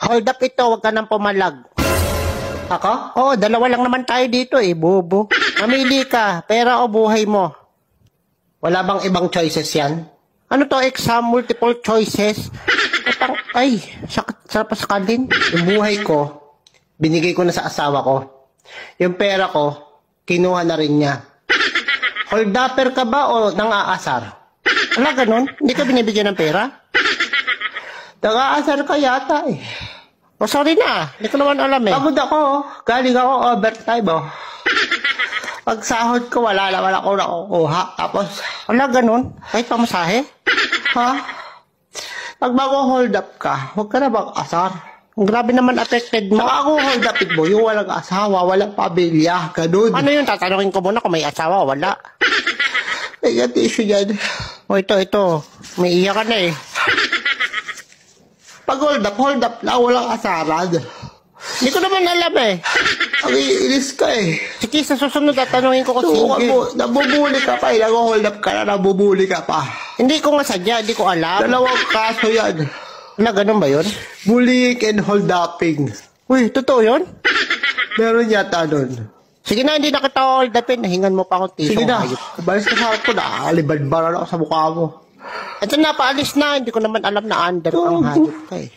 Hold up ito, wag ka nang pumalag. Ako? Oo, dalawa lang naman tayo dito eh, bobo. Mamili ka, pera o buhay mo. Wala bang ibang choices yan? Ano to, exam, multiple choices? Ay, sarap sa kalin. Yung buhay ko, binigay ko na sa asawa ko. Yung pera ko, kinuha na rin niya. Hold-upper ka ba o nang-aasar? Wala ganun? Hindi ka binibigyan ng pera? Nang-aasar ka yata eh. O sorry na, hindi ko naman alam eh. Pagod ako, galing ako overtime oh. Pag sahod ko, wala ako nakukuha. Tapos, Wala ganun? Kahit pamasahe? ha? Pag mag-hold up ka, huwag ka na bang asar? Ang grabe naman affected mo. Saka ako hold upin mo, yung walang asawa, walang pamilya, ganun. Ano yun? Tatanungin ko muna kung may asawa o wala. May issue yan. O ito. May iyak ka na eh. Pag hold up lang, walang asaran. Hindi ko naman alam eh. Ang iinis ka eh. Sige, sa susunod tatanungin ko kung Sukan sige. mo, nabubuli ka pa eh. Nag-hold up ka na, nabubuli ka pa. Hindi ko nga sadya, hindi ko alam. Dalawang kaso yan. Wala ganun ba yun? Bullying and hold upping. Uy, totoo yun? Meron yata nun. Sige na, hindi na kita hold upin. Nahingan mo pa akong tiso. Sige na, Hayop. balis ka sa akin ko, nakakaliban-baran ako sa mukha mo. Ito na, paalis na. Hindi ko naman alam na under ang hayop ka eh.